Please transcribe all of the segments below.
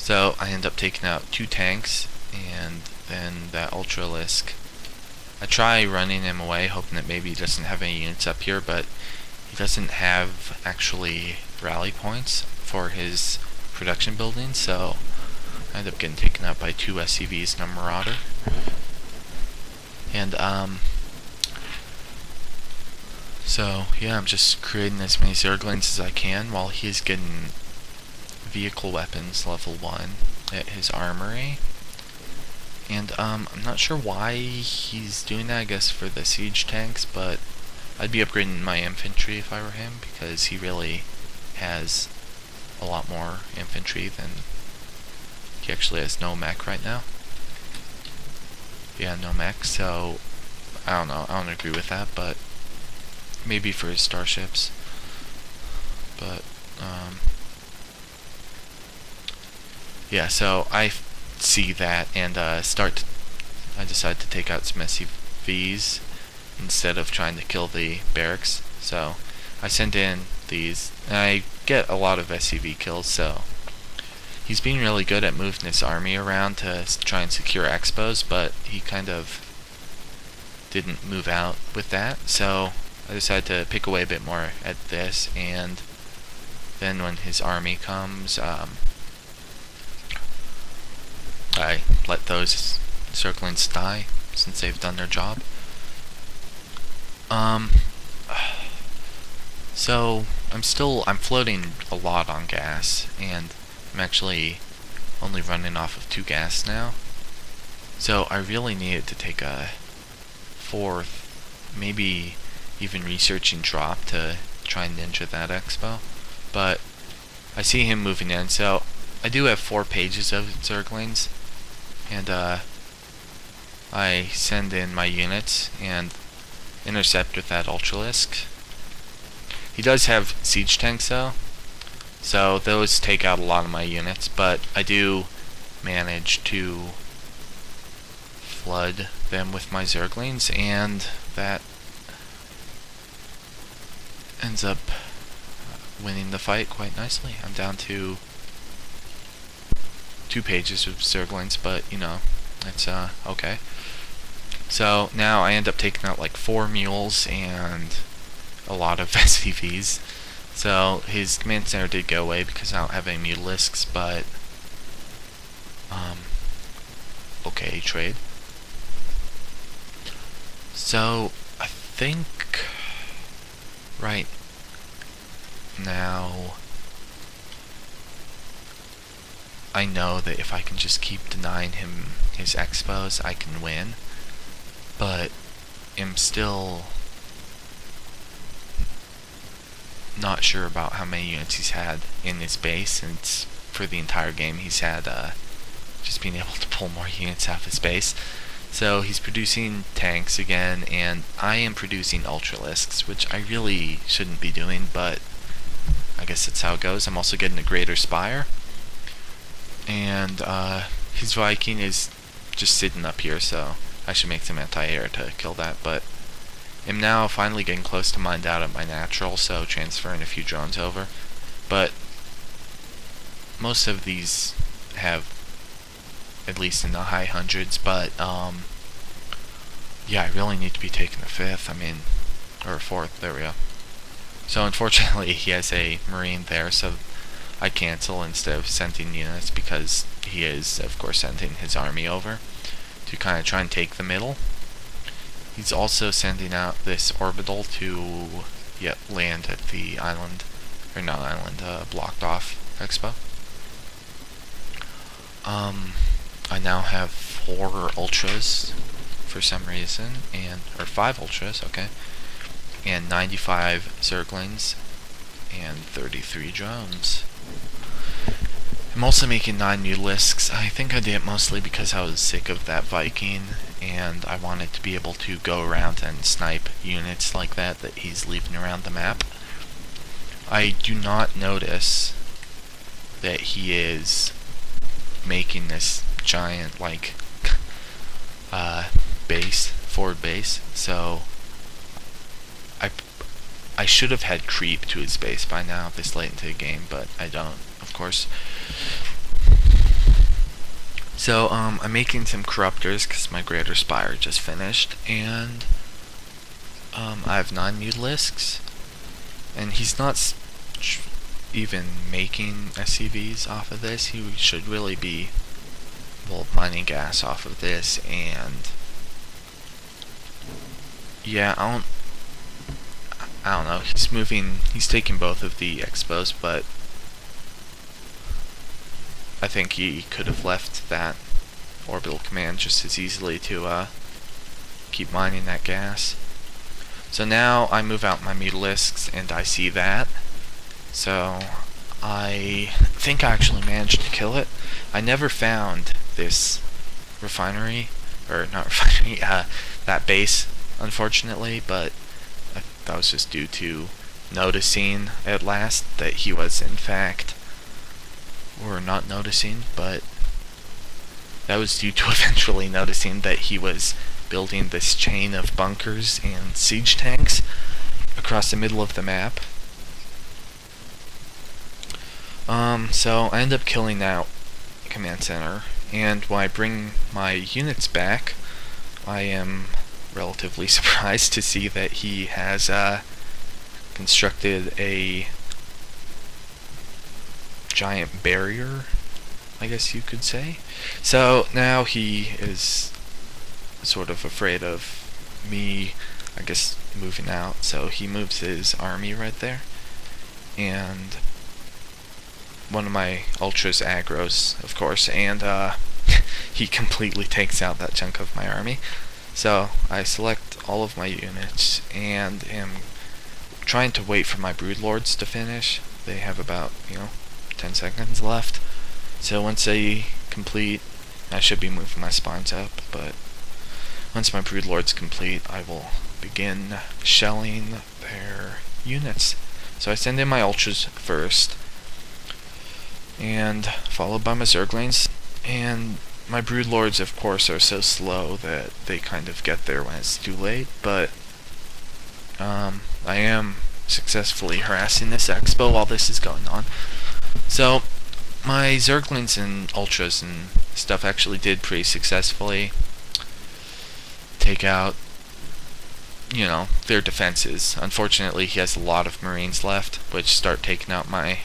So I end up taking out 2 tanks and then that Ultralisk. I try running him away, hoping that maybe he doesn't have any units up here, but he doesn't have actually rally points for his production building, so I end up getting taken out by 2 SCVs and a Marauder. And so yeah, I'm just creating as many Zerglings as I can while he's getting vehicle weapons level 1 at his armory. And I'm not sure why he's doing that, I guess for the siege tanks, but I'd be upgrading my infantry if I were him, because he really has a lot more infantry than he actually has. No mech right now. Yeah, no mech, so I don't know, I don't agree with that, but maybe for his starships. But yeah, so I see that and I decide to take out some SCVs instead of trying to kill the barracks. So I send in these, and I get a lot of SCV kills, so he's being really good at moving his army around to try and secure expos, but he kind of didn't move out with that, so I decided to pick away a bit more at this, and then when his army comes, I let those Zerglings die, since they've done their job. So I'm floating a lot on gas, and I'm actually only running off of 2 gas now. So I really needed to take a 4th, maybe even researching drop to try and ninja that expo. But I see him moving in, so I do have 4 pages of Zerglings, and I send in my units and intercept with that Ultralisk. He does have siege tanks though, so those take out a lot of my units, but I do manage to flood them with my Zerglings, and that ends up winning the fight quite nicely. I'm down to 2 pages of Zerglings, but you know, it's okay. So now I end up taking out like 4 mules and a lot of SCVs. So his command center did go away because I don't have any Mutalisks, but okay, trade. So I think right now I know that if I can just keep denying him his expos, I can win, but I'm still not sure about how many units he's had in his base, since for the entire game he's had just being able to pull more units out of his base. So he's producing tanks again, and I am producing Ultralisks, which I really shouldn't be doing, but I guess that's how it goes. I'm also getting a Greater Spire, and his Viking is just sitting up here, so I should make some anti-air to kill that, but I'm now finally getting close to mined out at my natural, so transferring a few drones over. But most of these have at least in the high hundreds, but yeah, I really need to be taking a 5th, or a 4th, there we go. So unfortunately he has a Marine there, so I cancel instead of sending units, because he is of course sending his army over to kind of try and take the middle. He's also sending out this orbital to land at the island, or not island, blocked off expo. I now have 4 ultras for some reason, or 5 ultras, okay, and 95 Zerglings and 33 drones. I'm also making 9 Mutalisks. I think I did it mostly because I was sick of that Viking, and I wanted to be able to go around and snipe units like that he's leaving around the map. I do not notice that he is making this giant, like, forward base, so I should have had creep to his base by now this late into the game, but I don't, of course. So I'm making some corruptors because my Greater Spire just finished, and I have 9 mutalisks, and he's not even making SCVs off of this. He should really be, well, mining gas off of this, and yeah, I don't know. He's taking both of the expos, but I think he could have left that orbital command just as easily to keep mining that gas. So now I move out my mutalisks and I see that. So I think I actually managed to kill it. I never found this refinery, or not refinery, that base, unfortunately, but that was just due to noticing at last that he was in fact, or not noticing, but that was due to eventually noticing that he was building this chain of bunkers and siege tanks across the middle of the map. So I end up killing that command center, and when I bring my units back, I am relatively surprised to see that he has constructed a giant barrier, I guess you could say. So now he is sort of afraid of me, I guess, moving out, so he moves his army right there, and one of my ultras aggros, of course, and he completely takes out that chunk of my army. So I select all of my units and am trying to wait for my broodlords to finish. They have about 10 seconds left, so once they complete, I should be moving my spines up, but once my broodlords complete, I will begin shelling their units. So I send in my ultras first, and followed by my zerglings, and my broodlords, of course, are so slow that they kind of get there when it's too late, but I am successfully harassing this expo while this is going on. So my zerglings and ultras and stuff actually did pretty successfully take out, their defenses. Unfortunately, he has a lot of marines left, which start taking out my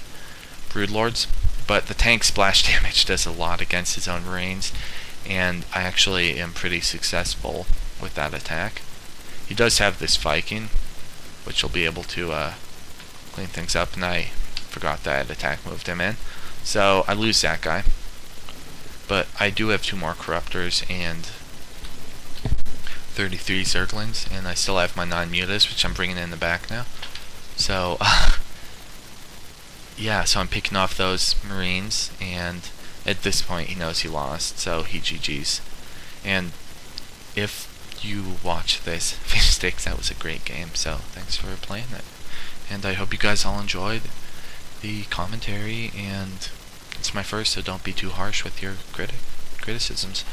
broodlords, but the tank splash damage does a lot against his own marines, and I actually am pretty successful with that attack. He does have this Viking, which will be able to clean things up, and I forgot that attack moved him in, so I lose that guy. But I do have 2 more corruptors and 33 zerglings, and I still have my 9 mutas, which I'm bringing in the back now. So yeah, so I'm picking off those marines, and at this point he knows he lost, so he GG's. And if you watch this fishstix, that was a great game, so thanks for playing it. And I hope you guys all enjoyed the commentary, and it's my first, so don't be too harsh with your criticisms.